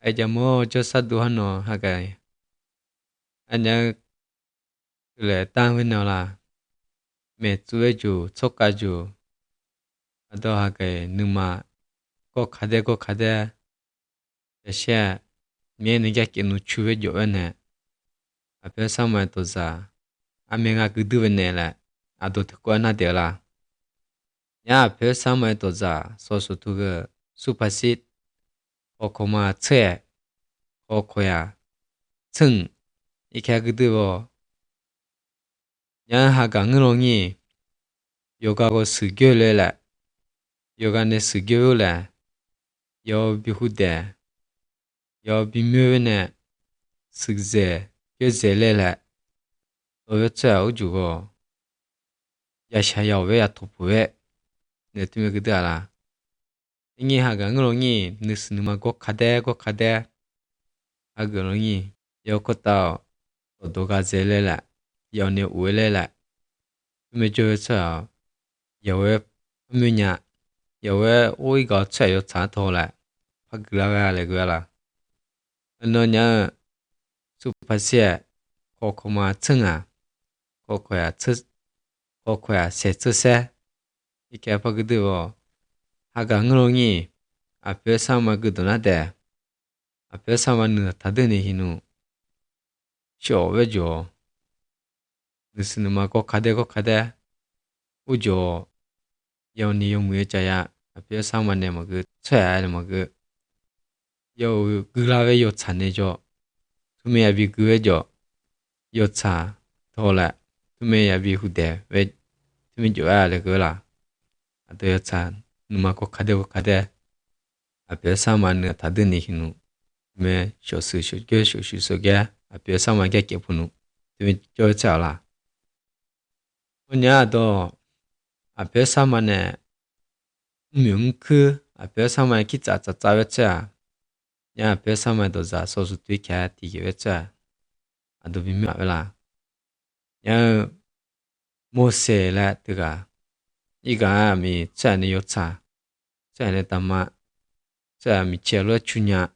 ai giờ mua cho sát đua nó ha cái anh nhớ lệ tăng với nó là mẹ chú chú chốt cả chú ở đó ha cái nhưng mà có khá để để xe mẹ này cái nó chú với chú anh nè à bây giờ mà tôi ra à mẹ ngã cứ đưa về nè là à tôi thích quá nè là nhà bây giờ mà tôi ra số số thu cái super seat có mà xe có ya 층 이렇게 그들어 야하가 응롱이 요가고 스교래라 요가네 스교라 요 비후데 요 비묘네 스제 요제래라 어여차 우주고 야샤야 왜야 토부에 내 팀에 그들아 잉이 하가 응롱이 느스누마 고 카데 하그롱이 요코타오 도가 제래라 요네 우레라 me chơi sao giờ mới nhà giờ ôi gọi chạy yo trả thù lại phát ra lại gọi là nó nhớ super xe có mà chân à có khỏe chết có khỏe sẽ chết xe cái cái phát cái đó 하가 응롱이 앞에서 막 그도나대 앞에서 막 다드니 히누 쇼외죠 무슨 막고 가대 우죠 여니 용무여자야 앞에 상만에 뭐그 쳐야 뭐그 요 그라베 요 차내죠 투메야비 그외죠 요차 더라 투메야비 후대 왜 투메 좋아래 그라 아도 요차 누마고 가대 앞에 상만에 다드니 히누 매 쇼스 쇼게 쇼슈소게 앞에 상만게 깨푸누 투메 좋아라 뭐냐도 앞에 상만에 명크 앞에 상만에 기짜짜짜였자 야 앞에 상만에도 자 소수 뒤에 뒤에였자 아도 비밀라 야 모세라 뜨가 이가 미 짜네 요차 짜네 담마 짜 미첼로 추냐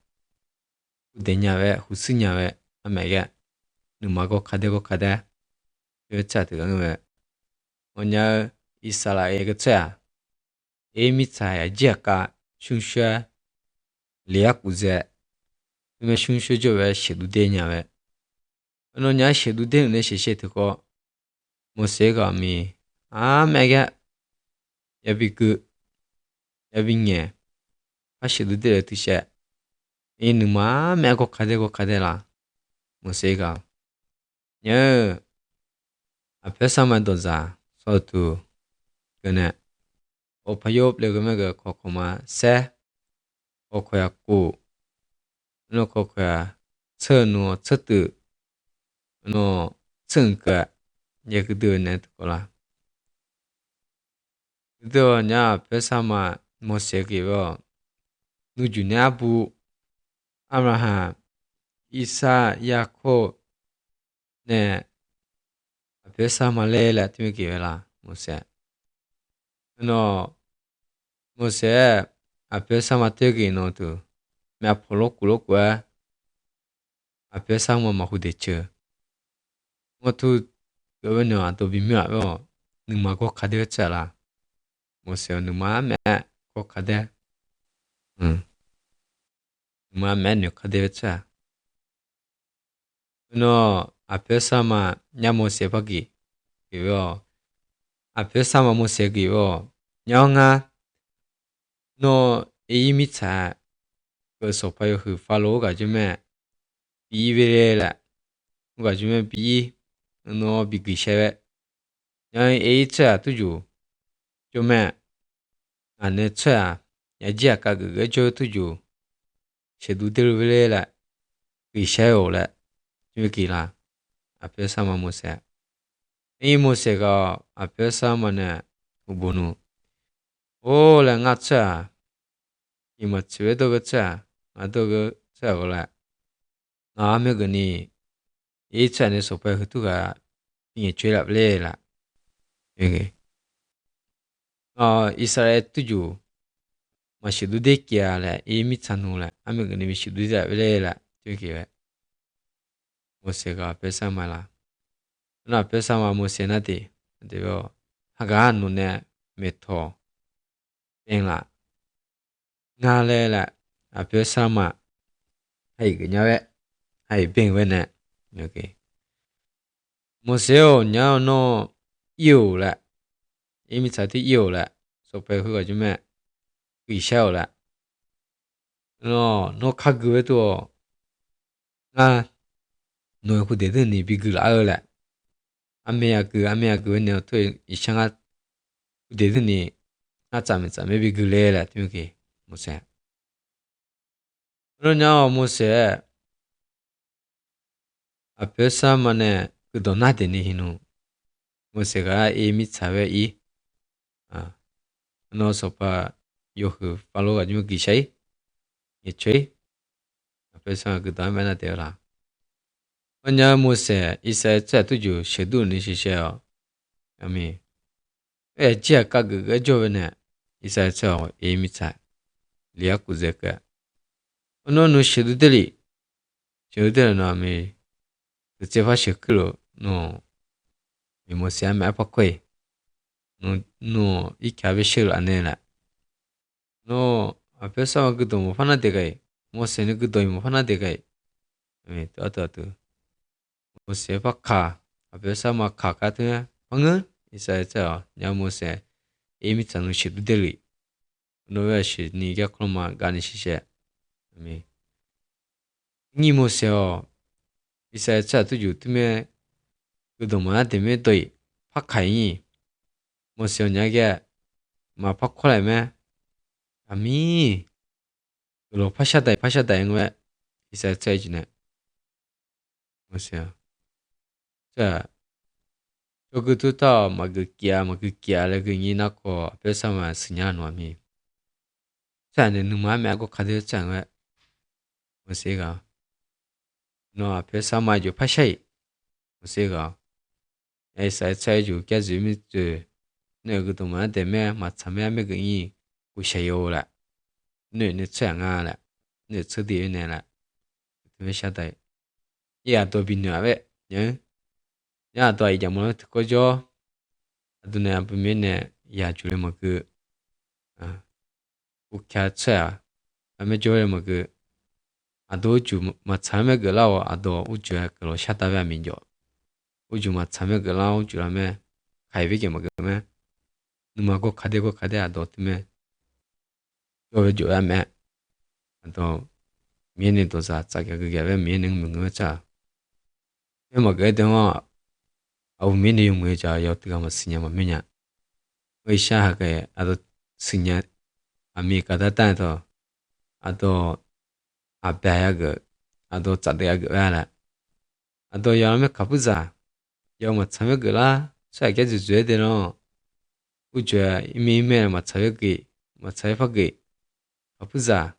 우데냐베 후스냐베 아메게 누마고 가데 요차 뜨가 왜 뭐냐 이스라엘 그짜 에미차야 제가 슝슈 리아쿠제 그 슝슈 저왜 시두데냐베 너냐 시두데네 시시트고 모세가 미 아메게 야비그 야빙예 아시두데 뜻이야 이누마 메고 가데라 모세가 녀 앞에서만 도자 소투 그네 오파요브 레그메가 코코마 세 오코야쿠 노 코코야 츠노 츠뜨 노 츠응까 예그드네 토라 그도냐 앞에서만 모세기고 누주냐부 아브라함 이사 야코 네 앞에서만 레라 팀기라 모세 너 모세 앞에서만 뛰기 너도 매 폴로꾸로꾸야 앞에서만 마후데츠 뭐도 그거는 또 비밀하고 능마고 가되었잖아 모세 능마 매고 가되 응 능마 매는 가되었자 너 앞에서만 냐 모세 바기 그거 앞에서만 모세 그거 영아 너 이미차 그 소파요 그 팔로우가 좀에 비비래라 가 좀에 비 너 비기셔 야 에이차 투주 좀에 안에 차 야지아까 그거 저 투주 셰두들래라 비셔요라 저기라 앞에서만 모세 이 모세가 앞에서만에 우보누 오라 ngacha 이마 츠웨도 그차 아도 그 차고라 나메 그니 이 차네 소파 그투가 이 죄라 레라 이게 이스라엘 투주 mà sự đối địch kia là em ít sang luôn là anh mình cái này sự đối địch về là chưa kịp một sẽ có phải sao mà là nó phải sao mà một sẽ nãy thì bảo hagan nó nè mệt thọ bên là ngã lên là phải sao mà hay cái nhau vậy hay bên bên nè ok một sẽ ở nhau nó yêu là em ít thì yêu là số phải hứa cho mẹ quỷ sao là nó khác cái đó à nó có thể thì bị cái là 아메야 그 내가 또 이상한 되더니 아짜면서 maybe 그래라 되게 뭐세 그러냐 뭐세 앞에서 만에 그 도나데니 히누 뭐세가 이미 사회 이아 노소파 요그 팔로가 좀 기샤이 예체 앞에서 그 다음에 나 되라 그러냐 뭐세 이세 자두주 쉐두니 시셔 아미 제가 그 저번에 이세 저 이미 사 리아쿠제가 너는 쉐두들이 쉐두들은这发现个了，喏，你莫想买不贵，喏，一看被收了安了，喏，啊，别说个东西放那得个，莫想那个东西放那得个，对，莫想把卡，啊，别说嘛卡卡的，放个，一下子啊，你莫想，米才能收得里，喏，要是你家可能嘛干的些些，你莫想，一下子都有对面。그 동안 때문에 또 파카이 뭐시오냐게 마 파콜라메 아미 로 파샤다 인왜 이사 차이지네 뭐시야 자 저그도 다 마그기야를 그니나코 베사마 스냐노미 자네 누마메고 카데짱왜 뭐시가 너 베사마죠 파샤이 뭐시가 에사 차이죠 깨즈미那个东西对面嘛，前面那个人不需要了，你这样了，你吃的那了，特别晓得，也多比那位，也多一点么，个叫，都那不面呢，也就那么个，啊，不开车啊，还没叫那么个，啊都就嘛前面个老啊都我觉得个老晓得外面叫，我就嘛前面个老就那么，开会个么个么。누마 고 카데 아도 때문에 요야 매 또 미네도 자 자게 그게 왜 미는 뭔가 자 뭐 그게 되면 아우 미네 용의 자 여트가 뭐 쓰냐 뭐 미냐 의샤하게 아도 쓰냐 아미 가다 따서 아도 아빠야가 아도 자대야가 와라 아도 여름에 가보자 여뭐 참여 그라 자게 주줘야 되노我觉得一面嘛才有给，嘛才发给，啊不是啊，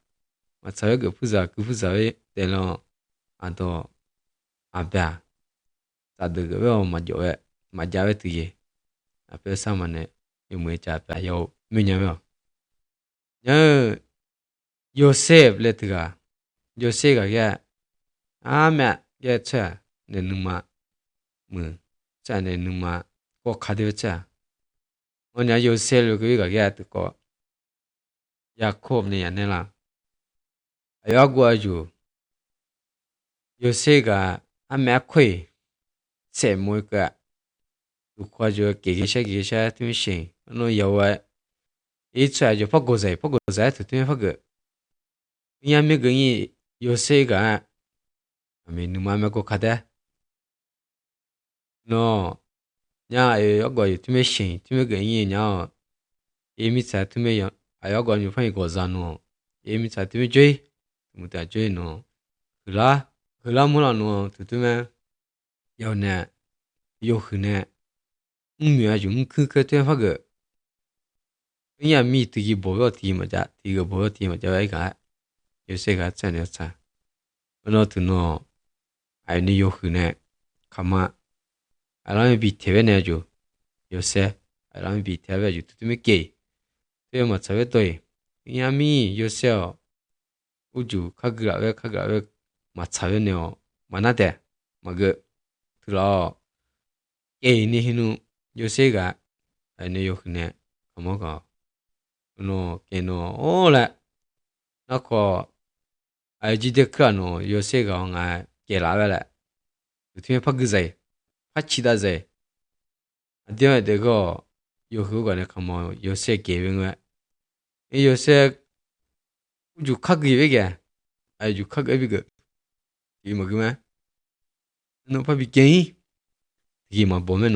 嘛才有个不是啊，个不是为得了，啊到啊别，咋的个为嘛就为嘛家为对耶，啊别上面呢有没家别有没有没有，有些来这个，有些个也啊咩也吃，那能嘛，在那能嘛，我看到这。오늘 요새를 그이가 야듣고 야콥네 야네라 아야구아주 요새가 아메퀴 세모가 두과주 기계샤 tum신 너 여와 이차주 포고자이 두트면 포고 이야메 그이 요새가 아메 누마메고 카데 너 냐 여거 tum신 tu면 그이 냐 이미차 tu면 여 아야고 니 파이 고자노 이미차 tu면 죄 무다 죄노 그라 몰라노 두트면 여네 요흐네 좀 크게 되어가 그냥 미트기 보여 뒤마자 이거 보여 뒤마자 아이가 요새가 짠했자 너도 아니 요흐네 가마 알람이 비테베네죠 요새 알람이 비테베죠 두트미게 되어 맞아베 또이 야미 요새 우주 카그라베 마차베네요 만나대 마그 들어 게이니 히누 요새가 아니 요크네 아뭐가 노 게노 올라 나코 아이지데크노 요새가 가 게라벨라 그팀에 파그자이 파치다자이 아디야 데고 요흐가네 카모 요새 게윙에 이 요새 우주 카그이베게 아이주 카그이베게 이모그마 no fa bị kí gì mà bố mẹ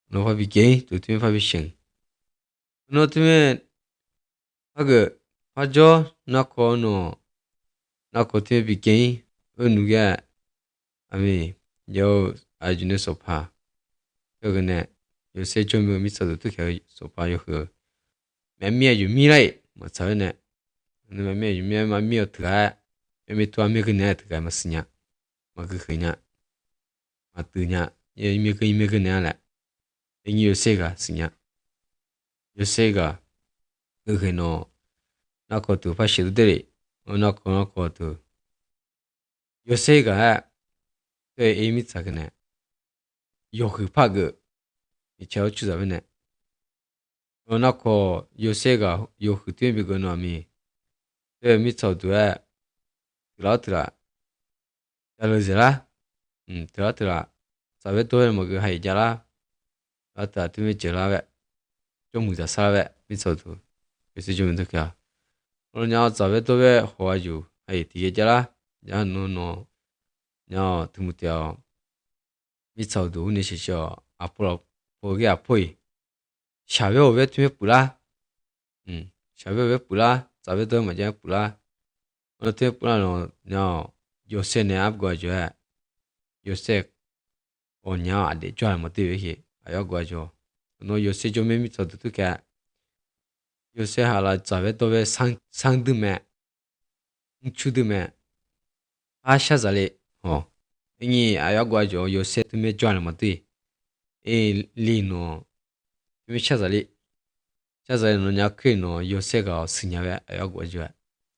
nó fa bị kí tụi tôi fa bị sinh nó tụi cái fa cho nó có tụi bị kí ở nước cái ami giờ ai chúng nó sofa cái này giờ sẽ cho mình biết sao tụi cái sofa giờ cái mẹ mẹ dùng mi lại mà sao này nó mẹ dùng mi mà mi ở thứ mẹ tụi mẹ cái này thứ mà sinh nhá mà cái nhá mà từ nhá ime cái này là anh yêu sega sinh nhá yêu sega cái nó có từ phát triển đấy nó có từ yêu sega cái em ít cái này yêu cái phá cái cháu chú sao này nó có yêu sega yêu cái tuyển bị cái nó mi cái em ít cháu tuổi từ ra là gì là từ ra sao vậy tôi mà cái hay chả là ta tụi mình chơi là vậy trong mùa sao vậy biết sao thôi cái sự chúng mình thực hiện rồi nhau sao vậy tôi vậy hoa ju hay thì chả là nhà nó nhà tụi mình tiêu biết sao thôi nên sẽ cho apple cái apple sao vậy vậy tụi mình bula sao vậy bula sao vậy tôi mà chơi bula nó tụi mình bula nó nhau yo se ne ap go jo yo se onya ade cho ma te he ayo go jo no yo se jo me mi so tu ka yo se hala za ve to ve sang du me chu du me a sha za le ho ni ayo go jo yo se tu me jo ma te e li no mi sha za le no nya kwe no yo se ga sinya ve ayo go jo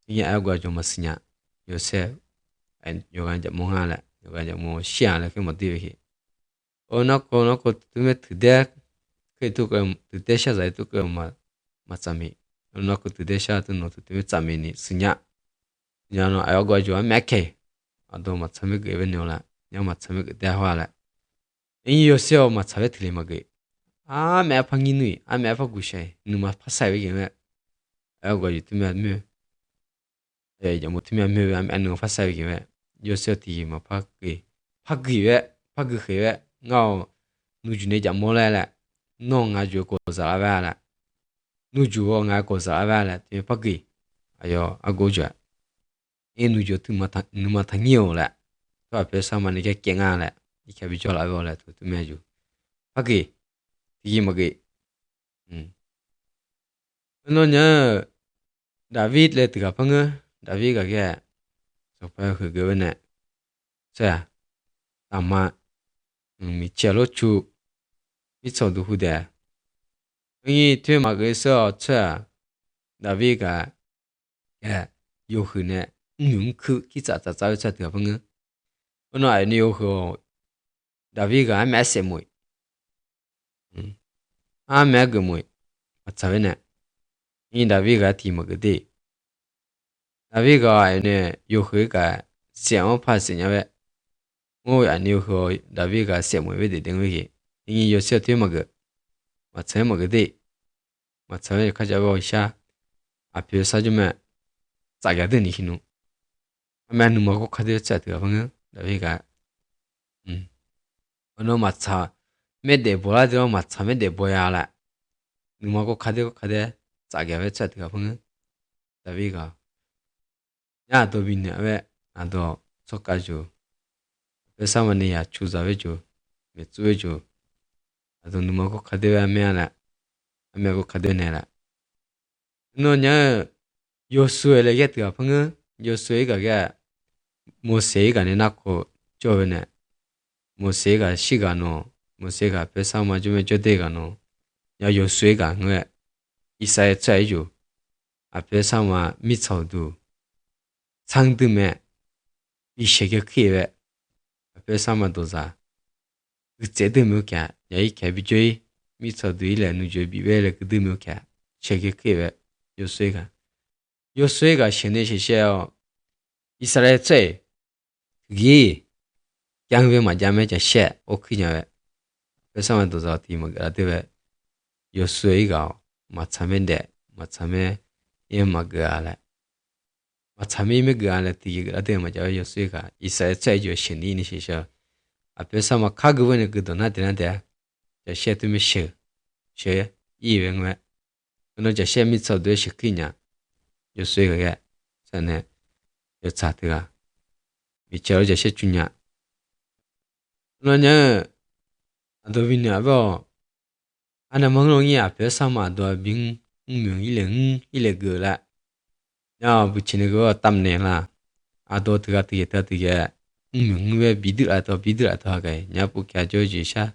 ni ayo go jo ma sinya yo se anh yo gan jam mo hala yo gan jam mo xia la cái một tiêu hi nó có tụi mình từ đây cái tụi cái từ đây xa giải tụi cái mà chăm mi nó có từ đây xa tụi nó tụi mình chăm mi ni sinh nhá nhà nó ai gọi cho mẹ kê ở đâu mà chăm mi cái bên nhau là nhà mà chăm mi cái đại hoa là anh yêu siêu mà chăm mi thì mà cái mẹ phăng như nuôi mẹ phăng cú say nhưng mà phát sai với cái mẹ ai gọi cho tụi mình mẹ giờ một tụi mình mẹ anh nó phát sai với cái mẹ yêu siêu thì mà phát cái vậy phát cái vậy ngao nu ju ne jam mo la no nga ju ko za ba la nu ju nga ko za ba la te pa gi ayo ago ja e nu ju tu ma ta nhiều la to pe sa ma ne ke ke nga la i ke bi jo la ba la tu me ju pa gi ti ma gi no nya David le tu ka pa nga David ka ke so pa khu ge ne sa ama mi chelo chu mi chou du hu de ni tue ma ge so cha David ka yo hu ne nyung khu ki cha cha de bang no ai ni yo ho David ka ma se moi ma ge moi a cha ne ni David ka ti ma ge de David ka ai ne yo hu ka xiao pa se nya ve ngôi anh yêu hồ David cả xem mọi vấn đề đến với gì nhưng yêu sẽ thêm mà xem một cái gì mà xem cái gì vào xa phía sau cho mẹ trả cái tiền đi nữa mẹ nó mà có cái gì trả được không David cả nó mà trả mẹ để bỏ ra đó mà trả mẹ để bỏ ra lại nó mà có cái gì trả cái trả được không David cả nhà tôi bên này vậy anh tôi cho cái gì Esa mania chuza vejo, metsu vejo. Ado numa ko kade wa ame ko kade nera. No nya Yosue le get ga panga, Yosue ga Mose ga ne nako jowe ne. Mose ga shiga no, Mose ga pesa ma jume jode ga no. Ya Yosue ga nge Isaiah chai jo. 앞에 상마 미쳐도 상드메 이 세계 크게 앞에 상마 도자 그 제대로 못게 야이 개비주의 미쳐도 일에 누저 비베레 그도 못게 세계 크게 요쇠가 신의 시시에요 이스라엘 제 그게 양회 맞자매 자셰 오크냐에 그래서 도자 티마가 되베 요쇠가 마참인데 마참에 예마가라 마참이메 가라 티가 되면 맞아 요쇠가 이스라엘 제죠 신이 시시에 앞에 sama 카그원의 그도 나한테 자셰 투미 셰 이외에 그는 자셰 미쳐도 시키냐 요쇠가 전에 요차트가 미쳐 자셰 주냐 너냐 아도비냐 뭐 ana manglongi 앞에 sama do bing myung ile gela ya bu chine go tamne la ado tga tge ta tge myung we bidra to ga nya pu kya jo ji sha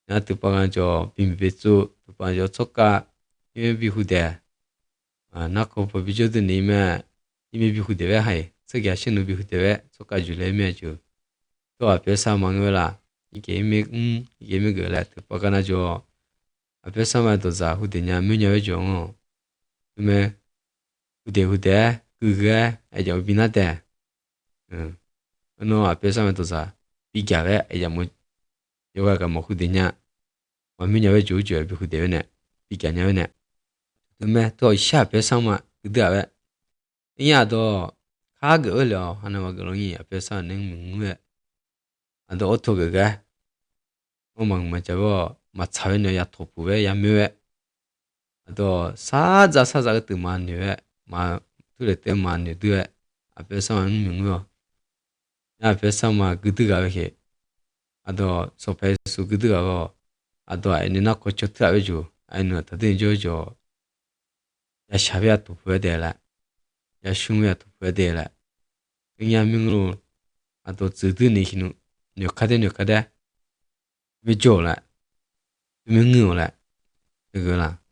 nya tu pa ga jo bim be zu tu pa jo chokka ye bi hu de na ko po bi jo de ni me ime bi hu de we hai ce ga shin nu bi hu de we chokka ju le me ju to 앞에 sama ngela 이게 me gela tu pa ga na jo 앞에 사마도 자 후대냐 면여의 종 그러면 후대 그게 아주 비나대 너 앞에 사마도 자 비가게 아주 뭐 요가가 뭐 후대냐 면여의 조조 비 후대네 비가냐네 그러면 또 앞에 사마 그다음에 이야도 가게 얼려 하나만 그러니 앞에 사는 뭐 안도 어떻게 오망만 저거 마차에는 야 토부에 야 묘에 또 사자 그 뜻만이에 마 둘에 때만이 돼 앞에서 명료 앞에서 그드가 이렇게 아도 소페스 그드가 아도 아니나 고쳐트 아베주 아니나 다들 저저 야 샤베야 토부에 되라 야 슝야 토부에 되라 그냥 명로 아도 즈드니 히누 녀카데 왜줘라 명료라 그거라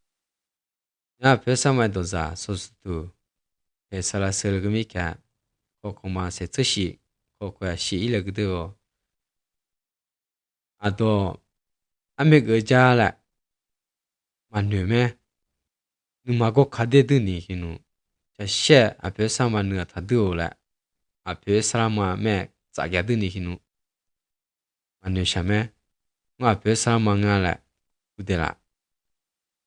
야 배사마도 자 소스도 배사라 설금이까 코코마 세츠시 코코야 시일에 그대로 아도 아메그자라 만뇌메 누마고 가데드니 히누 자셰 앞에 사마느가 다드오라 앞에 사람마메 자갸드니 히누 만뇌샤메 앞에 사람마가라 그대라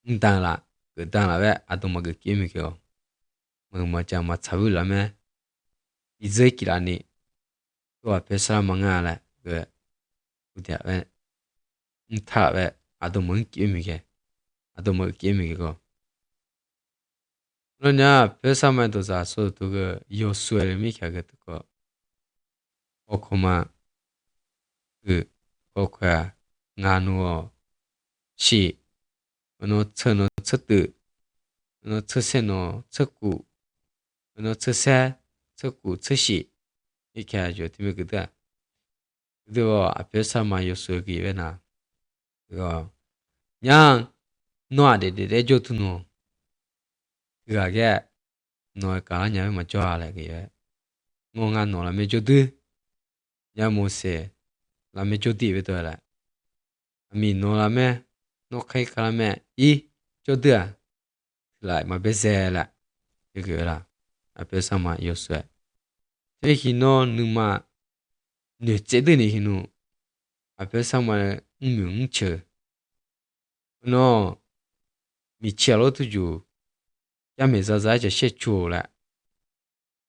응당라 그당라 왜 아도마그 끼미겨 뭐마자 마차불라메 이제기라니 또 앞에 사람마가라 그 그대 왜 응타 왜 아도마 끼미게 아도마 끼미기고 그러냐 배사만도 자서 그 요수를 미켜게 듣고 오코마 그 오코야 나누어 시 너 처너 쳤드 너 처세노 쳤구 너 처세 쳤구 처시 이렇게 하죠. 뒤에 그다 그거 앞에서만 요소기 왜나 그거 그냥 너한테 줘두노 그게 너가 아니야 뭐 좋아하래 그게 뭔가 너라 매 줘두 야 뭐세 라매 줘디 왜 더라 아미 너라매 nó khai khá mẹ y cho đưa lại mà bây giờ là cái là à bây giờ mà yêu sợ thế khi nó nhưng mà nếu chế được thì nó à bây giờ mà muốn chờ nó mi chờ lo tu ju ya mi za za cho sẽ chua lại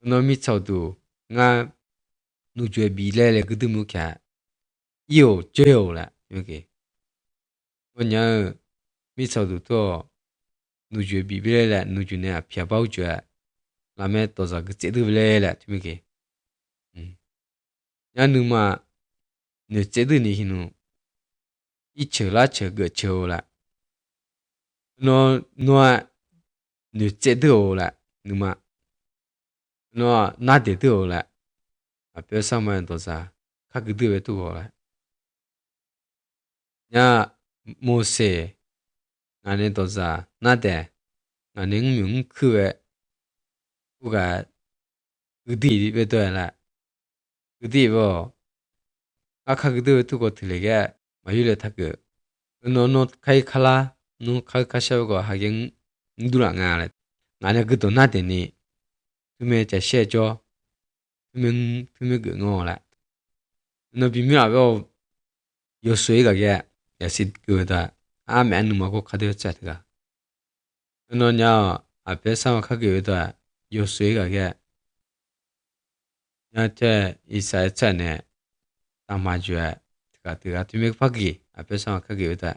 nó mi chào tu nga nu chơi bị lệ cái thứ mua cả yêu chơi lại ok nhớ mi sau đó to nuôi chuyện bị bể lại nuôi chuyện này phải bảo chuyện làm mẹ tôi giờ cái chế độ bể lại thì mới cái nhớ nếu mà nếu chế độ này nó ít chờ cái chờ lại nó nếu chế độ lại nếu mà nó nát chế độ lại à bây giờ mà tôi giờ các cái điều tôi lại nhớ 모세 안에 도자 나데 나는 명 그외 우가 그디 왜도라 그디 뭐 아카 그디 두고 들리게 마유레 타그 노노 카이 칼라 노 칼카샤고 하긴 누랑아래 나네 그도 나데니 투메 자셰죠 투메 그노라 너 비밀하고 요수이가게 야sit 그다 아메 누마고 카드 차트가 너냐 앞에 상황하게 왜다 요수이가게 야테 이사했잖아 담아줘야 그가 투메 파기 앞에 상황하게 왜다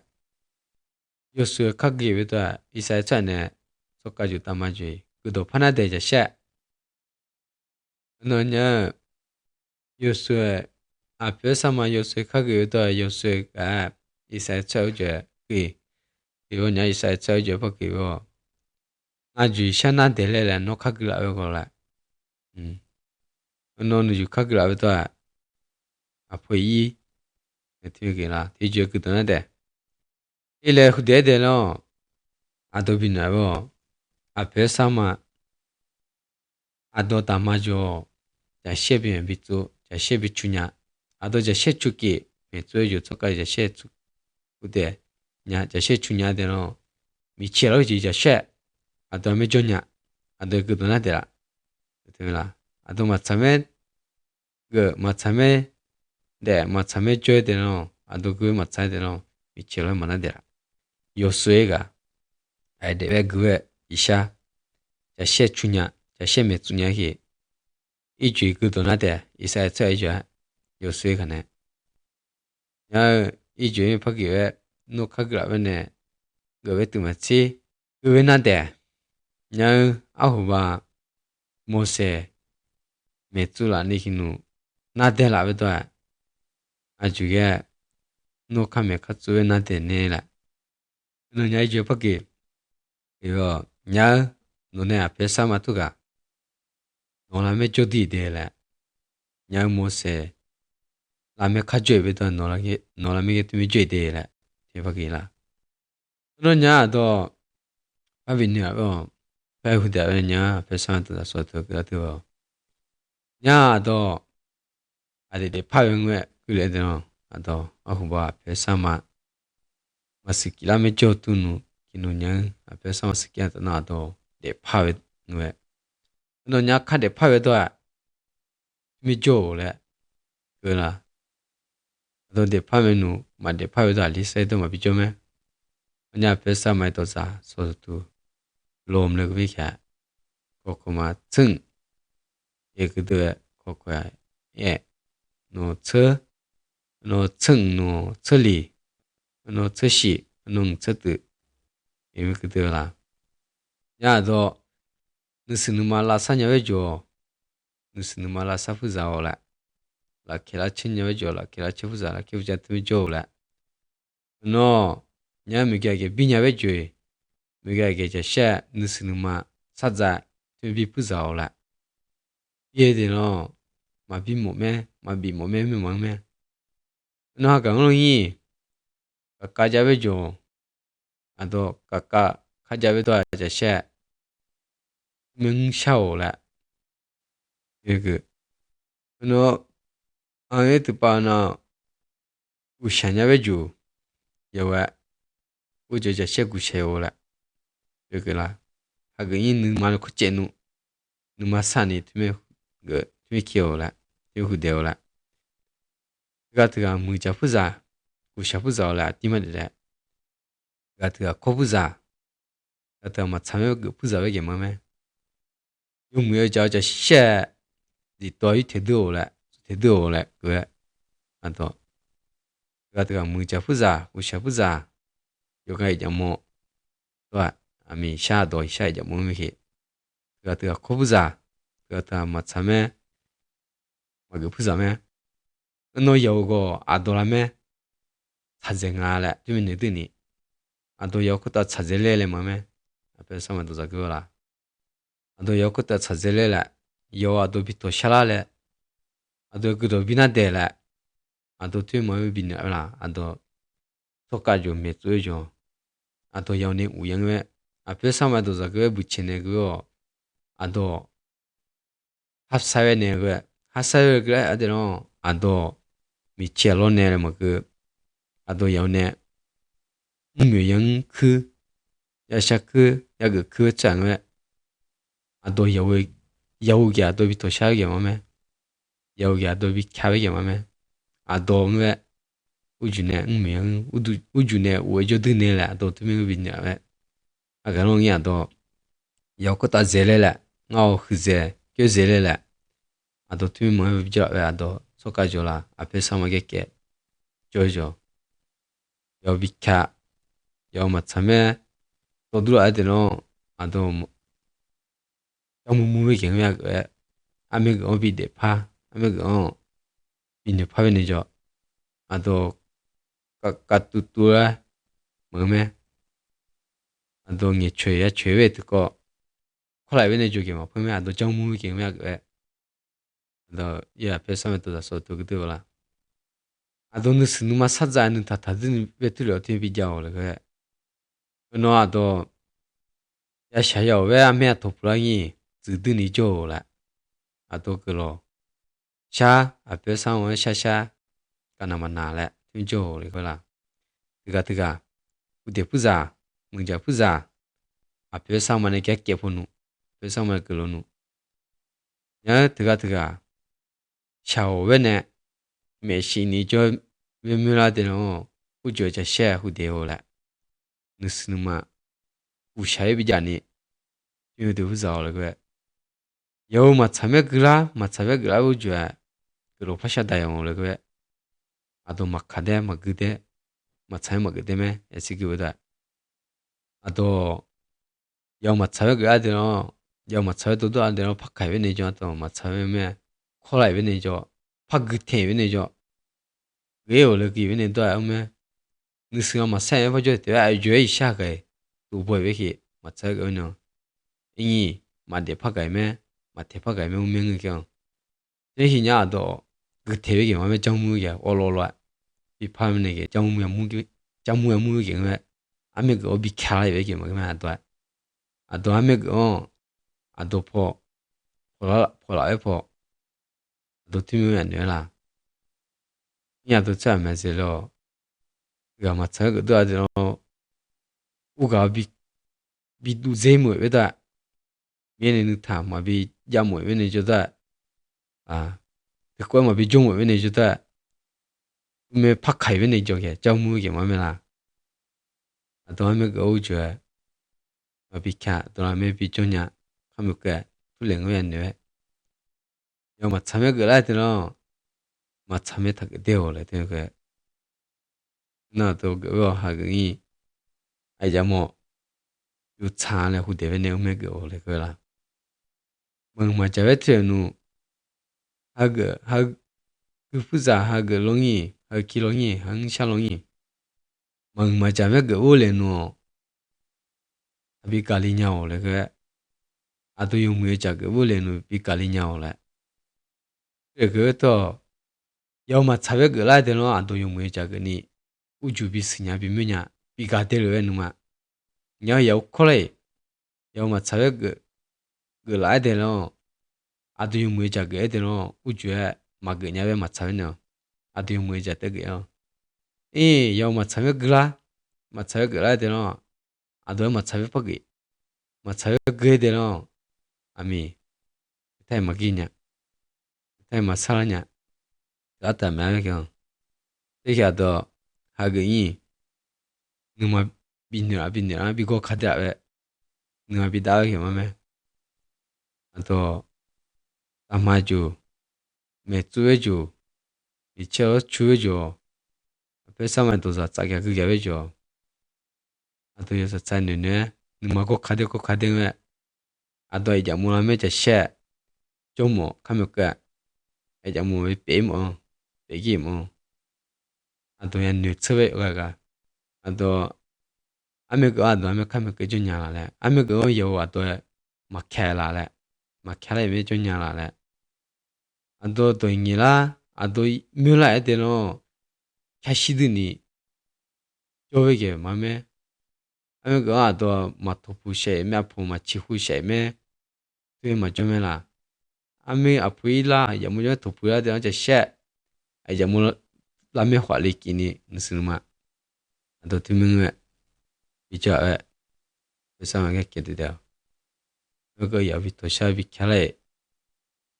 요수 카기 왜다 이사했잖아 속까지 담아줘야 그도 파나데자 샤 너냐 요수에 앞에 상황 요수 카기 왜다 요수가 이사했죠 그 이거냐 이사했죠 파기고 아주 샤나 델레라 노 카기라 왜고라 너는 유 카기라 왜다 아포이 에티게라 대지에 그도나데 일레 후데데노 아도비나고 앞에 상황 아도 담아줘 자셰비엔 비투 자셰비 추냐 아도 자셰추기 메조요 쪽까지 자셰추 우데 냐 자셰추냐데노 미치로지 자셰 아도 메조냐 아도 그도나데라 되라 아도 마차메 그 마차메 네 마차메 줘야되노 아도 그 마차되노 미치로 만나데라 요수에가 아이데베 그웨 이샤 자셰추냐 자셰메 추냐히 이주 그도나데 이사에 쳐이죠 요수에가네 야 이주 파기에 노카그라베네 그웨 뜨마치 그웨나데 냐 아후바 모세 메투라 니히누 나데라베도 아주게 노카메 카츠웨 나데네라 너냐 이주 파기 이거 냐 너네 앞에 사마투가 너라메 조디데라 냐 모세 라메 카주에베도 너라메게 투미 죄데라 제파기라 너냐 너 아비냐고 배후대냐 배상한테다 소토 그다도 냐도 아디데 파용외 그래도 아도 아후바 배상마 마스키라메 조투누 기누냐 배상 마스키한테 나도 데 파외 누에 너냐 카데 파외도 미조래 그라 너 데 파메누 마데 파외도 알리세도 마비조메 냐 배상마에 도사 소토 롬 레그비캬 코코마 층 예그드 코코야 예 노처 노층 노처리 노처시 농처드 예그드라 야도 느스누말라 사냐외죠 느스누말라 사푸자올라 라케라 친냐외죠 라케라 치푸자 라케부자 투조올라 노 냐미게게 비냐외죠 미게게 제샤 느스누마 사자 투비 푸자올라 예데노 마비모메 미모메 너 강롱이 까자베죠 아도 까까 카자베도 제샤 명샤올라 예그 너 아에트바나 우샤냐베죠 여와 우저자 셰구셰올라 예그라 하그인 누말 코체누 누마사니 투메 그 투미키올라 요후데올라 가트가 무자 푸자 우샤 푸자올라 디마데 가트가 코푸자 가트가 마차메 그 푸자베게 마메 용무여 자자 셰 디토이 테도올라 그 안도 가트가 무자 푸자 우샤 푸자 요가이 자모 또 아미 샤도 샤이자 모미히 가트가 코푸자 가타 마차메 마그 푸자메 너 여고 아도라메 사쟁아래 주민들이 아도 여고다 찾을래래 마메 앞에 사람도 자그라 아도 여고다 찾을래래 여 아도 비토 샤라래 아도 그도 비나데래 아도 twe마메 비나라 아도 속까지 메뚜죠 아도 여네 우영외 앞에 사람도 자그 붙이네 그거 아도 합사회 내 그 합사회 그래 아들어 아도 미치로 내래 뭐그 아도 여내 응유영 그 야샤 그 야그 그 장에 아도 여우기 아도 비토 샤게 뭐매 여우기 아도 비 캬게 뭐매 아도 왜 우주네 응명 우주네 왜저드 내래 아도 투명 비냐왜 아가롱이 아도 여코다 제레래 ngao khze kyo zelele ado tumi mo bijra we ado soka jola ape samage ke jojo yo bikha yo matsame todru adeno ado mu ge ngya we ame go bi de pha ame go bi ne pha ne jo ado ka tu tu la mo me ado nge chwe ya chwe we ko khola we ne jo ge ma pha me ado mu ge ngya we 너 이 앞에 서면 또 다서 또 그들라 아도는 스누마 사자 않는 다 다들 배틀이 어떻게 비교하고 그래 너 아도 야 샤야 왜 아메 도프랑이 지드니 줘라 아도 그로 샤 앞에 상원 샤샤 까나마 나래 줘 그거라 그가 우대 부자 문자 부자 앞에 상만에 객게 보누 앞에 상만 그로누 야 드가 샤오 왜네 메시니 저 메밀라데노 우저자 샤 후데오라 느스누마 우샤에 비자니 요도 부자오라 그래 요 마참에 그라 우주에 그로 파샤다용오라 그래 아도 마카데 마그데 마차에 마그데메 에시기보다 아도 요 마차에 그라데노 요 마차에 도도 안데노 파카에 내죠 또 마차에메 콜라에 내죠 파그테 내죠 왜요 기 왜네 또 아메 느스가 마사에 버져 때 아주에 이샤게 두보 왜기 마차에 그노 이 마데 파가이메 마테 파가이메 우명이 경 대히냐도 그 대회기 마음에 정무게 올올라 이 파면에게 정무야 무기 왜 아메 그 어비 캬라 왜기 뭐 그만 아도 아메 그 아도 포라 에포 아도 팀이 안 되라 야도 참면서로 그 마차 그도 아주 우가 비두 제모 왜다 얘네는 다 마비 야모 왜네 저다 아 그거 마비 종모 왜네 저다 매 파카이 왜네 저게 정무게 뭐면라 아도하면 그 오주에 마비카 도라메 비조냐 하면께 풀랭 왜네 요 마차메 그라드노 마차메 타 되어래 되게 나도 그거 하기 아이자모 유차네 후대베네 오메게 오래 그라 멍마 자베트누 하그 그 부자 하그 롱이 기롱이 항샤롱이 멍마 자베 그 올레노 비칼리냐 오래 그 아도 용무에 자그 올레노 비칼리냐 오래 그것도 여마 차베 그라데노 아도 용무에 자그니 우주비스냐 비면냐 비가데르웨누마 냐 야우콜레 여마 차베 그 라데노 아도 용무에 자그 에데노 우주에 마그냐베 마차베노 아도 용무에 자데게요 이 여마 차베 그라 마차베 그라데노 아도 마차베 파기 마차베 그에데노 아미 타이 마기냐 타이 마살냐 가타 마야경 이게도 하그이 누마 비느라 비고 카드라베 누마 비다게 마메 또 아마주 메투에주 이쳐 주에주 배사만 도사 짜게 그게 왜죠 아도여서 짠네 누마고 카드에 아도 이제 뭐라면 제 좀뭐 카메까 이제 뭐 빼뭐 빼기 뭐 아도 야 뉴츠베 가가 아도 아메가 아도 아메 카메까 주냐라래 아메가 요 아도 마케라래 마케라에 왜 주냐라래 아도 도잉이라 아도 뮬라에 되노 캐시드니 저에게 맘에 아메가 아도 마토푸셰 메포마 치후셰메 되마 좀해라 ame apuila ya mu to puila de cha sha ya mu la me hwa le kini nsinma ado timingwe bicha sama ga kede da ko ya bi to sha bi kale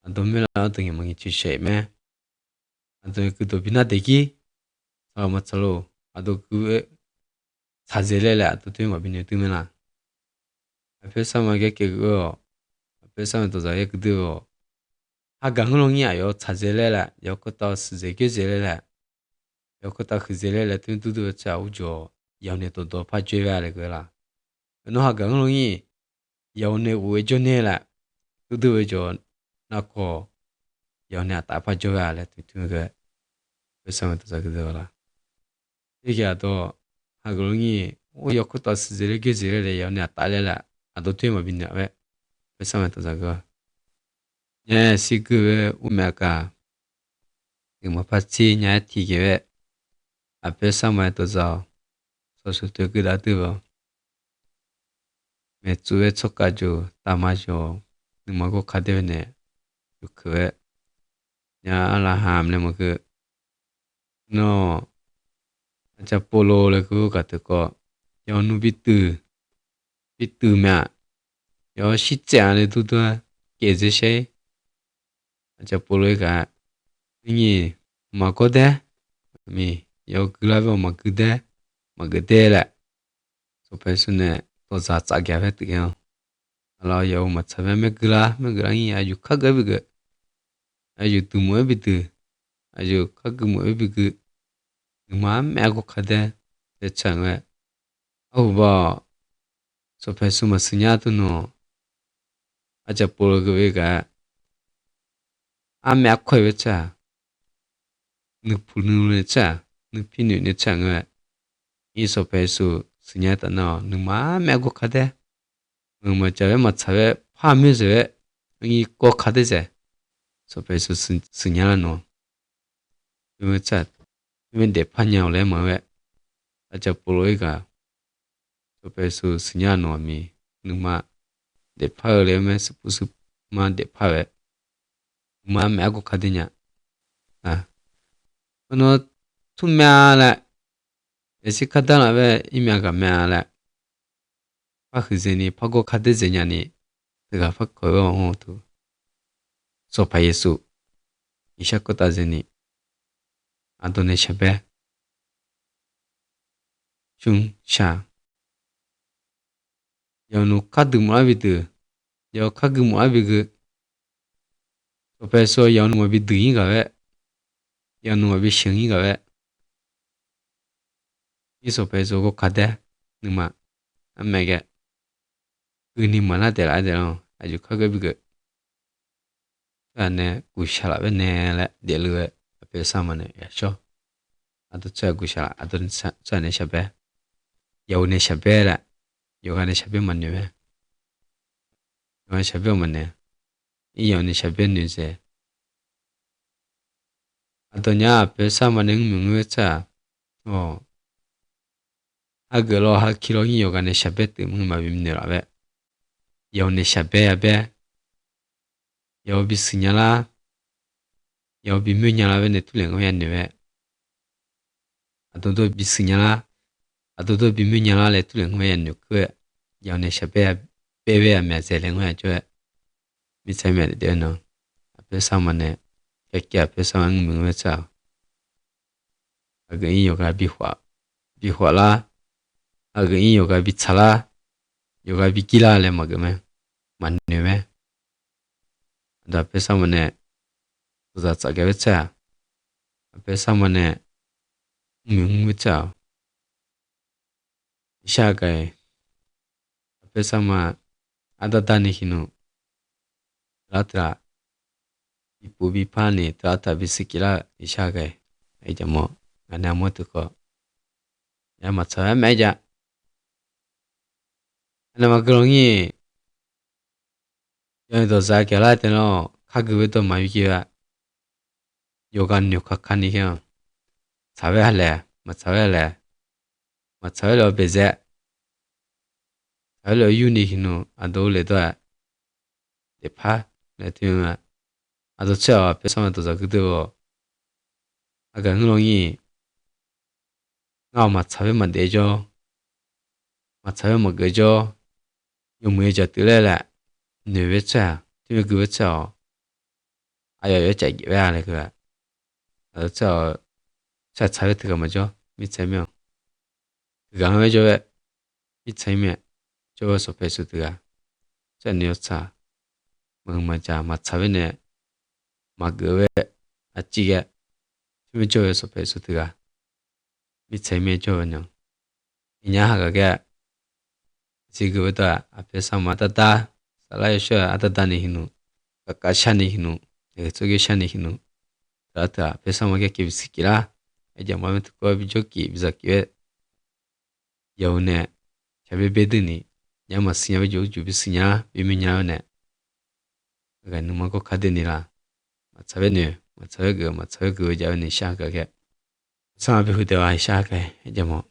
ado me la to ngi chi she me ado ku to bina de ki ma chalo ado ku sa zele la to tu ma bi ne tu me na sama ga ke go sama to za ye ku do ha gang long ya yo cha zele la yo ko to si ze ge zele la yo ko ta khu zele la tu tu cha u jo ya ne to pa jwe ya le go la no ha gang long yi ya ne u jo ne la tu jo na ko ya ne ta pa jo ya le tu ge sama to za ge do la 이게 또 하고니 오요코도 스즈레 게즈레레 연야 딸레라 아도 퇴마 빈냐 왜 베사마토 자가 예 시그 우메가 이모 파치 냐 티게 왜 앞에 사마토 자 소소토 그다드버 메츠웨 촉가주 따마쇼 능마고 가데네 그왜 냐 알라함네 뭐그 노 Acha polo le ku ka te ko yo nu bitu ma yo shi cha le tu tu ke je she acha polo ka ni ma ko de mi yo gla ve ma ku de la so pe su ne to za cha ga ve te yo ala yo ma cha ve me gla ni a yu kha ga bi ge a yu tu mo bi tu a yu kha gu mo bi ge ma me ko kha de te chang we au ba so pe su ma sinya tu no acha polo ge we ga a me khoi we cha nu pu nu le cha nu pi nu ne chang we i so pe su sinya ta no nu ma me ko kha de nu ma cha we ma cha we pha me ze we i ko kha de je so pe su sinya no we cha we de pha nya le ma we acha polo ga so pe su sinya no mi nu ma de pha le me su pu su ma de pha we ma me ko kha de nya a no tu me la e si kha da la we i me ga me la pa khu ze ni pa ko kha de ze nya ni de ga fa ko ho tu so pa yesu i sha ko ta ze ni a do ne sha be chung sha yo nu kha du ma bi tu yo kha gu ma bi gu so pe so yo nu ma bi du yin ga we yo nu ma bi shin yin ga we i so pe so ko kha de nu ma a me ge gu ni ma na de la de no a ju kha ga bi gu a ne gu sha la we ne la de lu we pe sa ma ne ya sho a do cha gu sha a do cha ne sha be yo ne sha be la yo ga ne sha be ma ne we yo sha be ma ne i yo ne sha be ne ze a do nya pe sa ma ne ngu we cha o a ge lo ha ki lo yi yo ga ne sha be te mu ma bi ne la we yo ne sha be ya be yo bi si nya la yo bi mu nya la we ne tu le ngo ya ne we a do bi si nya la a do bi mu nya la le tu le ngo ya ne ku yo ne sha be ya be we ya me ze le ngo ya jo mi sai me de no a pe sa ma ne ke ke a pe sa ma ngu we cha a ge yi yo ga bi hwa la a ge yi yo ga bi cha la yo ga bi ki la le ma ge me ma ne we da pe sa ma ne za cha ge we cha a pe sa ma ne ngu we cha sha ga a pe sa ma a da da ni hinu la tra ipu bi pa ni tra ta bi sikila sha ga ai ja mo ana mo tu ko ya ma cha me ja ana ma gro ni yo do za ke la te no kha gu we to ma wi ki wa yo ga nyu kha kha ni hya cha we ha le ma cha we le ma cha we lo be ze a lo yu ni hinu a do le do de pa le tu ma 아도 쳐 앞에 서면 또 그도 아까 응롱이 나 마차에만 내죠 마차에만 그죠 용무해져 뜨래라 뇌외차 뒤에 그외차 아야 외차 왜 안해 그래 아도 차 차에 들어가 뭐죠 미체면 그강 왜 저왜 미체면 저어서 배수 들어가 자 뉘어차 뭐마자 마차에네 마그왜 아찌게 주면 저어서 배수 들어가 미체면 저어는 이냐하게 지금부터 앞에서 맞았다 살아야셔 아다다니 히누 까샤니 히누 저기 샤니 히누 라타 앞에서 먹게 기비스키라 이제 마음에 듣고 비조기 비자기에 여우네 자베베드니 야마스냐 비조 주비스냐 비미냐네 그가 누마고 카드니라 마차베네 마차베그 자베니 샤가게 사비 후대와 샤게 이제 뭐